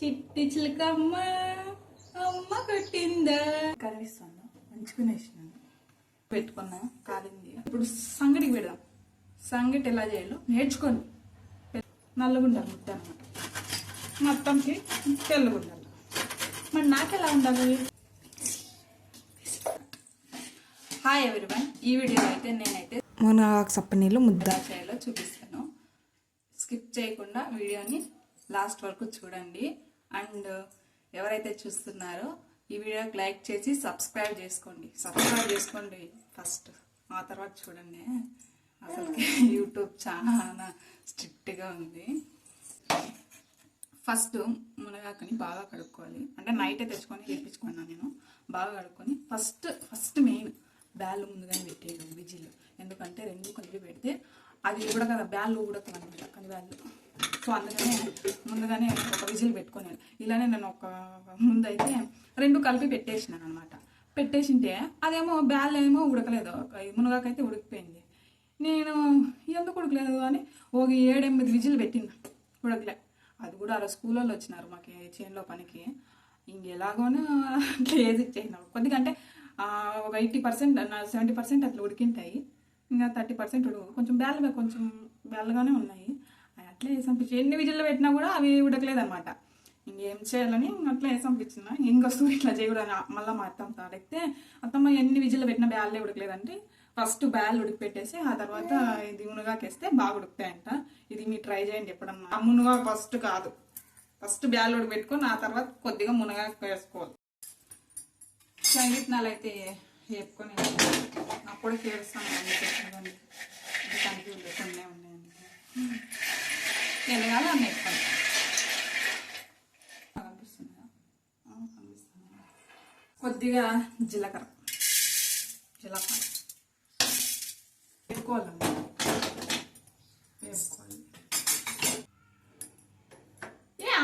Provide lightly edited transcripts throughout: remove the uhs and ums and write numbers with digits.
చిట్టి చిలకమ్మ అమ్మ కొట్టిందా కనిపిస్తాను మంచుకునేసినాను పెట్టుకున్నా కాలింది. ఇప్పుడు సంగటికి పెడదాం. సంగటి ఎలా చేయాలో నేర్చుకోండి. నల్లగుండాలి ముద్ద అనమాట, మొత్తంకి తెల్లగుండాలి. మరి నాకెలా ఉండాలి? హాయ్ ఎవరీవన్, ఈ వీడియోలో అయితే నేనైతే మునగాకు సప్పనీళ్ళు ముద్ద చేయాలో చూపిస్తాను. స్కిప్ చేయకుండా వీడియోని లాస్ట్ వరకు చూడండి. అండ్ ఎవరైతే చూస్తున్నారో ఈ వీడియోకి లైక్ చేసి సబ్స్క్రైబ్ చేసుకోండి ఫస్ట్, ఆ తర్వాత చూడండి. అసలు యూట్యూబ్ చాలా స్ట్రిక్ట్గా ఉంది. ఫస్ట్ మునగాకుని బాగా కడుక్కోవాలి. అంటే నైటే తెచ్చుకొని వేపించుకున్నాను నేను. బాగా కడుక్కొని ఫస్ట్ మెయిన్ బ్యాళ్ళు ముందుగానే పెట్టేది విజిల్. ఎందుకంటే రెండు కలిపి పెడితే అది ఉడకదా, బ్యాళ్ళు ఉడకదన్నమాట కానీ బ్యాళ్ళు. సో అందుకనే ముందుగానే ఒక విజిల్ పెట్టుకున్నాను. ఇలానే నేను ఒక ముందైతే రెండు కలిపి పెట్టేసినాను అనమాట. పెట్టేసింటే అదేమో బ్యాళ్ళు ఏమో ఉడకలేదు, మునగాకైతే ఉడికిపోయింది. నేను ఎందుకు ఉడకలేదు అని ఒక 7-8 విజిల్ పెట్టినా, ఉడకలే. అది కూడా అలా స్కూల్లో వచ్చినారు మాకు చేనులో పనికి. ఇంకెలాగోనో అట్లా ఏది ఇచ్చేసినారు కొద్దిగా. అంటే ఒక 80% 70% అట్లా ఉడికింటాయి, ఇంకా 30% ఉడకవు. కొంచెం బ్యాళ్ళగానే ఉన్నాయి. అట్లా వేసి పంపించి ఎన్ని విజిల్లో పెట్టినా కూడా అవి ఉడకలేదన్నమాట. ఇంకేం చేయాలని అట్లా వేసి పంపించిన. ఇంకొస్తూ ఇట్లా చేయకూడదని మళ్ళీ మా అత్తమ్మ తాడితే, అత్తమ్మ ఎన్ని విజిల్లో పెట్టినా బ్యాళ్ళే ఉడకలేదంటే ఫస్ట్ బ్యాల్ ఉడికి పెట్టేసి ఆ తర్వాత ఇది మునగాకేస్తే బాగా ఉడుకుతాయంట. ఇది మీరు ట్రై చేయండి ఎప్పుడన్నా. ఆ మునగాకు ఫస్ట్ బ్యాల్ ఉడికి పెట్టుకొని ఆ తర్వాత కొద్దిగా మునగాకు వేసుకోవాలి. సంగీతనాలు అయితే వేపుకొని అప్పుడు చేస్తాను. కనిపి కొన్ని ఉన్నాయండి, ఎలాగాలో అన్నీ వేసుకోండి. కనిపిస్తుందా? కొద్దిగా జీలకర్ర వేసుకోవాలి.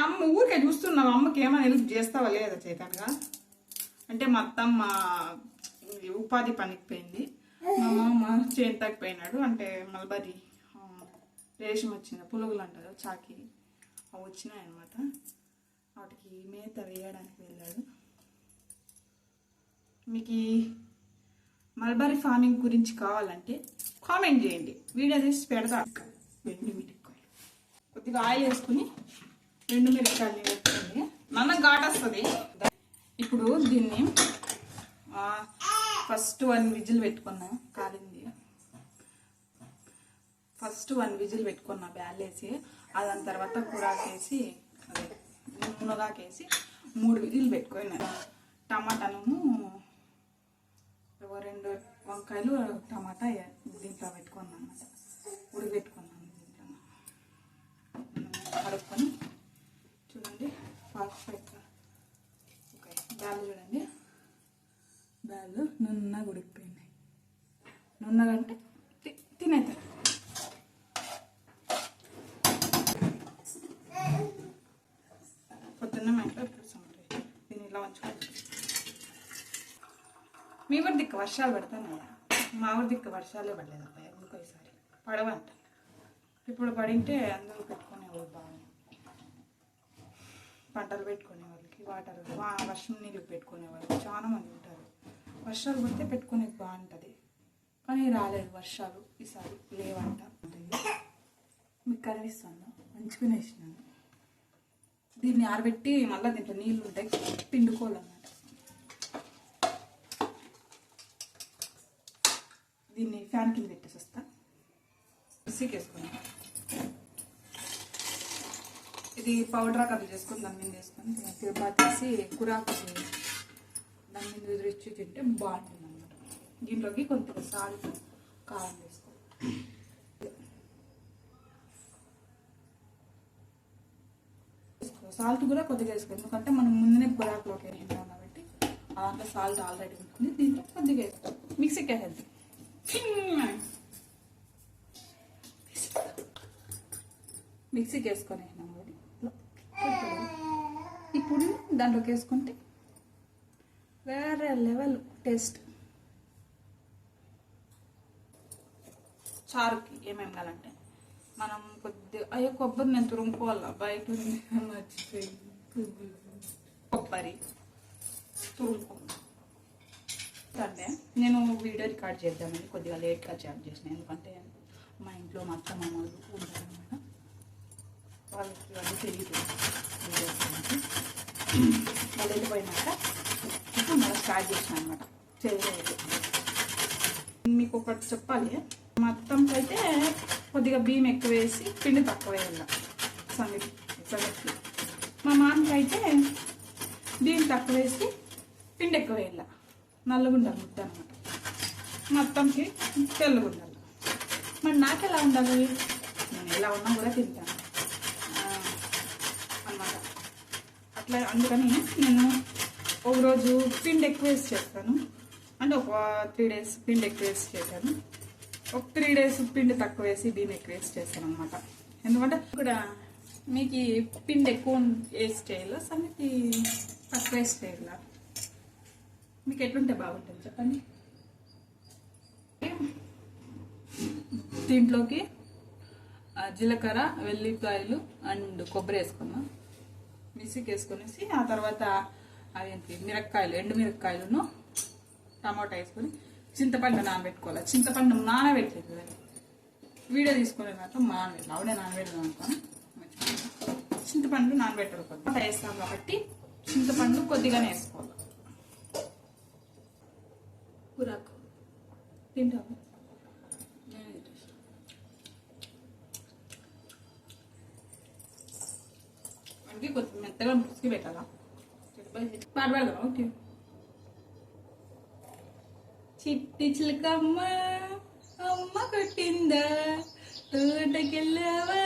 అమ్మ ఊరికే చూస్తున్నావు, అమ్మకి ఏమైనా హెల్ప్ చేస్తావా లేదా చైతన్గా? అంటే మా అత్తమ్మ ఉపాధి పనికి పోయింది, మా మామ చేను తగ్గిపోయినాడు. అంటే మల్బరీ రేషం వచ్చింది, పులుగులు అంటారు చాకి, అవి వచ్చినాయన్నమాట. వాటికి మేత వేయడానికి వెళ్ళాడు. మీకు మల్బరీ ఫార్మింగ్ గురించి కావాలంటే కామెంట్ చేయండి, వీడియో తీసి పెడతా. 2 మిరపకాయలు కొద్దిగా ఆయిల్ వేసుకుని 2 మిరపకాయలు వేసుకుంది, నన్న ఘాట్ వస్తుంది. ఇప్పుడు దీన్ని ఫస్ట్ 1 విజిల్ పెట్టుకున్నా, కాలింది. ఫస్ట్ 1 విజిల్ పెట్టుకున్నా బ్యాల్ వేసి, దాని తర్వాత కూరాకేసి మునగాకేసి 3 విజిల్ పెట్టుకున్నా. టమాటాను 2 వంకాయలు టమాటా దీంట్లో పెట్టుకున్నాను అన్నమాట, ఉడిపెట్టుకున్నాను. దీంట్లో కడుక్కొని చూడండి పర్ఫెక్ట్గా ఓకే. బ్యాళ్ళు చూడండి, బ్యాళ్ళు నున్నగా ఉడికిపోయినాయి. నున్నగా అంటే తినేస్తారు. పొద్దున్న మా ఇంట్లో ఇప్పుడు సంగటి దీన్ని ఇలా ఉంచుకోవాలి. మీ ఊరి దిక్కు వర్షాలు పడతానయ్యా, మా ఊరి దిక్కు వర్షాలే పడలేదబ్బా ఎందుకో ఈసారి. పడవంట, ఇప్పుడు పడింటే అందరూ పెట్టుకునేవాళ్ళు బాగా, పంటలు పెట్టుకునే వాళ్ళకి వాటర్ వర్షం నీళ్ళు పెట్టుకునే వాళ్ళు చాలా మంది ఉంటారు. వర్షాలు పడితే పెట్టుకునేది బాగుంటుంది, కానీ రాలేదు వర్షాలు ఈసారి, లేవంట. మీకు కనిపిస్తుందా? మంచుకునేసినాను. దీన్ని ఆరబెట్టి మళ్ళీ దీంట్లో నీళ్ళు ఉంటాయి, పిండుకోవాలన్నమాట. దీన్ని ఫ్యాన్ కింద పెట్టేసి వస్తా. మిక్సీకి వేసుకుని ఇది పౌడర్ కర్రీ చేసుకొని దాని మీద వేసుకొని తిరుపతి కూరాకు దాని మీద ఎదురిచ్చి తింటే బాగుంటుంది అన్నమాట. దీంట్లోకి కొంచెం సాల్ట్, కారం వేసుకోవాలి. సాల్ట్ కూడా కొద్దిగా వేసుకోవాలి, ఎందుకంటే మనం ముందునే కూరాకులోకి వేసాం కాబట్టి దాంట్లో సాల్ట్ ఆల్రెడీ ఉంటుంది. దీంట్లో కొద్దిగా వేసుకోవాలి. మిక్సీకి వేసేది, మిక్సీకి వేసుకొని వేసినాం కాబట్టి ఇప్పుడు దాంట్లోకి వేసుకుంటే వేరే లెవెల్ టేస్ట్. చారుకి ఏమేమి కావాలంటే మనం కొద్దిగా కొబ్బరి నేను తురుముకోవాలా, బయట మర్చిపోయి కొబ్బరి అంటే నేను వీడియో రికార్డ్ చేద్దామని కొద్దిగా లేట్గా చాట్ చేసిన, ఎందుకంటే మా ఇంట్లో మా అత్త మామూలు ఉంటారనమాట, వాళ్ళకి వాళ్ళు తెలియదు వీడియోస్ గురించి. వాళ్ళు వెళ్ళిపోయినాక ఇప్పుడు మళ్ళీ స్టార్ట్ చేసిన అనమాట చేయలేదు. మీకు ఒకటి చెప్పాలి, మొత్తంకి అయితే కొద్దిగా బియ్యం ఎక్కువ వేసి పిండి తక్కువ వేయాలి సంగతి. మా మామకి అయితే బియ్యం తక్కువ వేసి పిండి ఎక్కువ వేయాలి, నల్లగుండాలి ముద్ద అనమాట, మొత్తంకి తెల్లగుండాలి. మరి నాకు ఎలా ఉండాలి, నేను ఎలా ఉన్నా కూడా తింటాను అన్నమాట. అట్లా అందుకని నేను ఒకరోజు పిండి ఎక్కువ వేసి చేస్తాను, అంటే ఒక 3 days పిండి ఎక్కువ వేసి చేశాను, ఒక 3 days పిండి తక్కువ వేసి బియ్యం ఎక్కువ వేసి చేస్తాను అనమాట. ఎందుకంటే ఇక్కడ మీకు పిండి ఎక్కువ వేసి చేయాలి, సంగతి తక్కువ వేసి చేయాల, మీకు ఎట్లుంటే బాగుంటుంది చెప్పండి. దీంట్లోకి జీలకర్ర, వెల్లిపాయలు అండ్ కొబ్బరి వేసుకున్నాం, మిక్సీకి వేసుకొనేసి ఆ తర్వాత అదేంటి మిరపకాయలు, ఎండు మిరపకాయలను టమాటా వేసుకొని చింతపండు నానబెట్టుకోవాలి. చింతపండు నానబెట్టలేదు కదా, వీడియో తీసుకునేదాక నానబెట్టాలి, ఆవిడే నానబెడదాం అనుకోని చింతపండు నానబెట్టాలి. కొద్దిగా వేస్తాం కాబట్టి చింతపండు కొద్దిగానే వేసుకోవాలి. కూరకు తింటాము, అందుకే కొద్దిగా మెత్తగా ముసుగు పెట్టాలా, పాట పెడదాం. ఓకే. చిట్టి చిలకమ్మ అమ్మ కొట్టిందా, తోటకెళ్ళావా,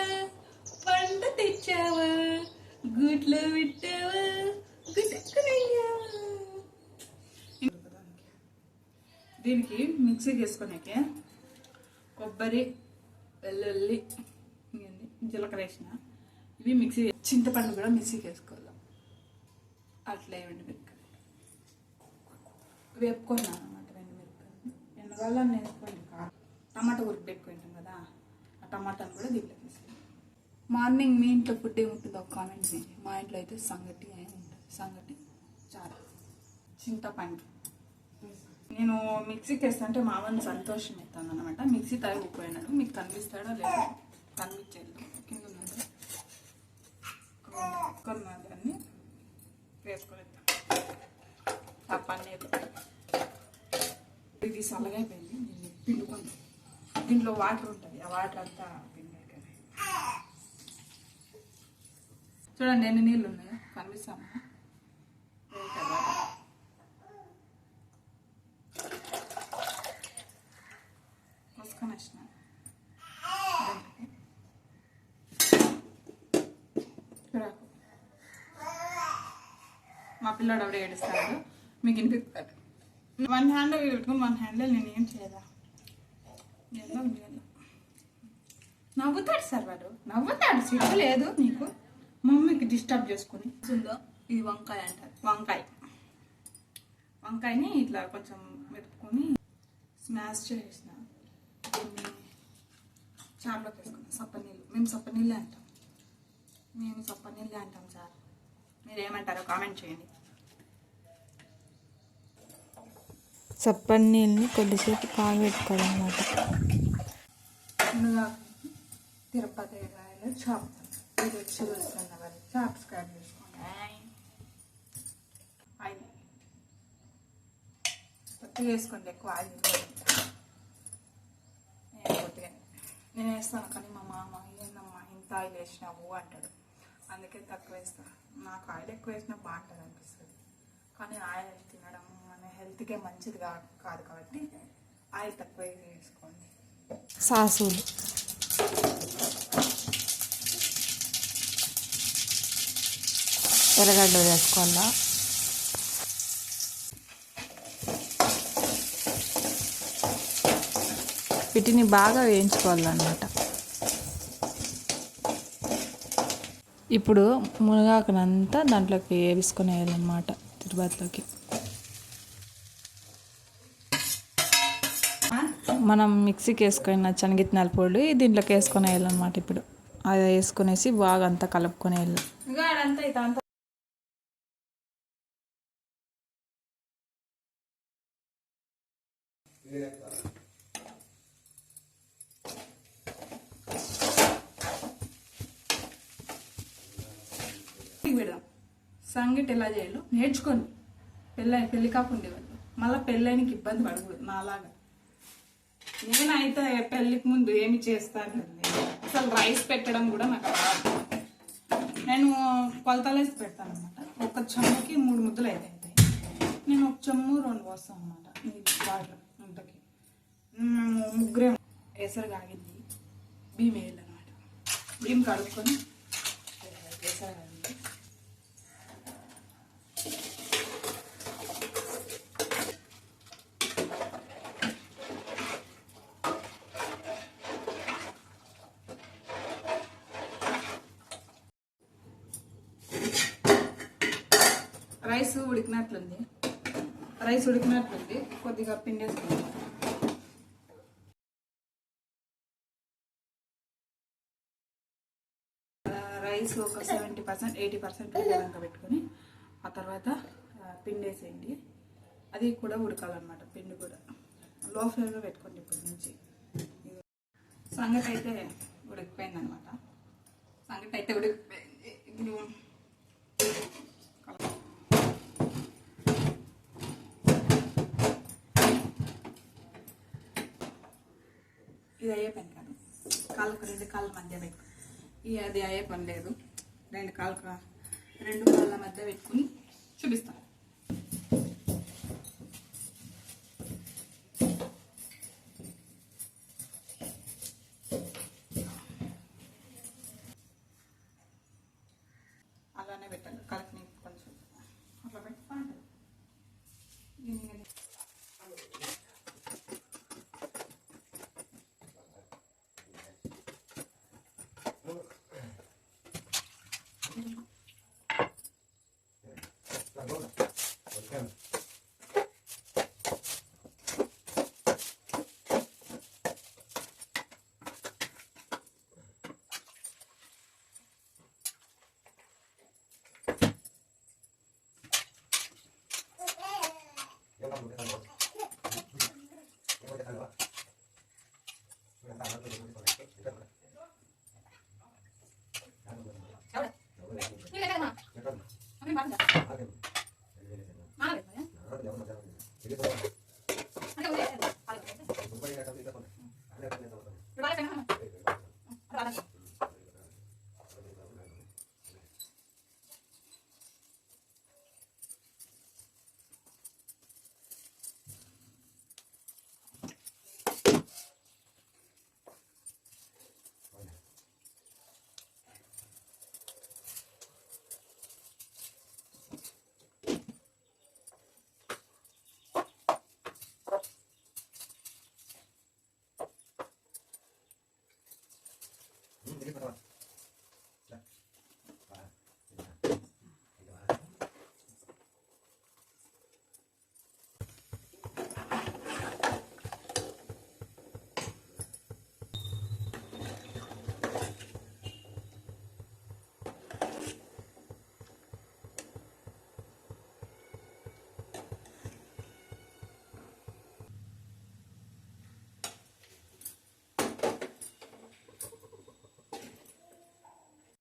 పంట తెచ్చావా, గూట్లో పెట్టావా, గుట్టుకునేయావా. దీనికి మిక్సీకి వేసుకునేకే కొబ్బరి, వెల్లుల్లి, జీలకర్ర వేసిన ఇవి మిక్సీ, చింతపండు కూడా మిక్సీకి వేసుకోవాలి. అట్లా ఎండు మిరపకాయలు వేపుకున్నాను అనమాట. 2 మిరపకాయలు ఎండగాళ్ళని వేసుకోండి. టమాటా ఉరికి పెట్టుకుంటాం కదా, ఆ టమాటాను కూడా దీంట్లో వేసుకోండి. మార్నింగ్ మీ ఇంట్లో ఫుడ్ ఏముంటుందో ఒక కామెంట్ చేయండి. మా ఇంట్లో అయితే సంగటి ఉంటుంది, సంగటి చారు, చింతపండు. నేను మిక్సీకి వేస్తానంటే మా అమ్మని సంతోషం ఎత్తాను అనమాట. మిక్సీ తాగిపోయినాడు, మీకు కనిపిస్తాడో లేదో కనిపించేది కింద ఉన్నాడు దాన్ని వేసుకొని ఆ పన్నీరు ఇది చల్లగైపోయింది, దీన్ని పిండుకుంటాం. దీంట్లో వాటర్ ఉంటుంది, ఆ వాటర్ అంతా పిండి అయిపోయింది. చూడండి ఎన్ని నీళ్ళు ఉన్నాయో కనిపిస్తాము. పోసుకొని వచ్చిన మా పిల్లాడు అప్పుడే ఏడుస్తాడు, మీకు వినిపిస్తాడు. 1 హ్యాండ్లో పెట్టుకుని 1 హ్యాండ్లో నేను ఏం చేయదా, నవ్వుతాడు సార్ వాడు, నవ్వుతాడు, సిగ్గు లేదు నీకు. మమ్మీకి డిస్టర్బ్ చేసుకుని ఉందో. ఇది వంకాయ అంటారు, వంకాయని ఇట్లా కొంచెం మెతుకుని స్మాష్ చేసిన దీన్ని చారులోకి వేసుకున్నాం. సప్పనీళ్ళు, మేము సప్పనీళ్ళే అంటాం సార్, మీరు ఏమంటారో కామెంట్ చేయండి. చప్పని నీళ్ళని కొద్దిసేపు కాగబెట్టుకోవాలి అన్నమాట. ముందుగా తిరుపతి రాయలు చాప్ ఇది వచ్చి వస్తున్న వాళ్ళు సబ్స్క్రైబ్ చేసుకోండి. ఆయిల్ కొద్దిగా వేసుకోండి, ఎక్కువ ఆయిల్ నేను వేస్తాను, కానీ మా మామ ఏందమ్మా ఇంత ఆయిల్ వేసినావు అంటాడు, అందుకే తక్కువ వేస్తాను. నాకు ఆయిల్ ఎక్కువ వేసినా బాగుంటుంది అనిపిస్తుంది, కానీ ఆయిల్ తినడం మన హెల్త్కే మంచిది కాదు కాబట్టి ఆయిల్ తక్కువ వేసుకోండి. సాసులు, ఎర్రగడ్డ వేసుకోవాలా, వీటిని బాగా వేయించుకోవాలన్నమాట. ఇప్పుడు మునగాకునంతా దాంట్లోకి వేసుకొని వేయాలన్నమాట, తిరుపతిలోకి. మనం మిక్సీకి వేసుకున్న శనగిత్తనాల పొడి దీంట్లోకి వేసుకొని వేయాలన్నమాట. ఇప్పుడు అది వేసుకునేసి బాగా అంతా కలుపుకొని వెళ్ళాలి. పెడదాం. సంగటి ఎలా చేయాలో నేర్చుకోండి. పెళ్ళి కాకుండా వాళ్ళు మళ్ళీ పెళ్ళైనకి ఇబ్బంది పడకూడదు నాలాగా. నేనైతే పెళ్ళికి ముందు ఏమి చేస్తాను, అసలు రైస్ పెట్టడం కూడా నాకు రాదు. నేను కొలతలేసి పెడతాను అనమాట. ఒక చెమ్ముకి 3 ముద్దలు అయితే అవుతాయి. నేను ఒక చెమ్ము 2 పోస్తాను అనమాట. వాటర్ ఇంతకి మేము ముగ్గురే. ఎసరు కాగింది, బియ్యం వేయాలి అనమాట. బియ్యం కడుక్కొని ఎసరు కాగింది. రైస్ ఉడికినట్లుంది, కొద్దిగా పిండేసుకుందాం. రైస్ ఒక 70% 80% ఉడికేదాకా పెట్టుకొని ఆ తర్వాత పిండేసేయండి. అది కూడా ఉడకాలన్నమాట. పిండి కూడా లో ఫ్లేమ్లో పెట్టుకోండి ఇప్పటి నుంచి. సంగటి అయితే ఉడికిపోయింది అనమాట. ఇప్పుడు ఇది అయ్యే పని కాదు. కాళ్ళకు 2 కాళ్ళ మధ్య పెట్టుకుని అది అయ్యే పని లేదు. 2 కాళ్ళ మధ్య పెట్టుకుని చూపిస్తాను. అలానే పెట్టాలి. కాళ్ళకి కొంచెం అట్లా పెట్టుకుంటాను.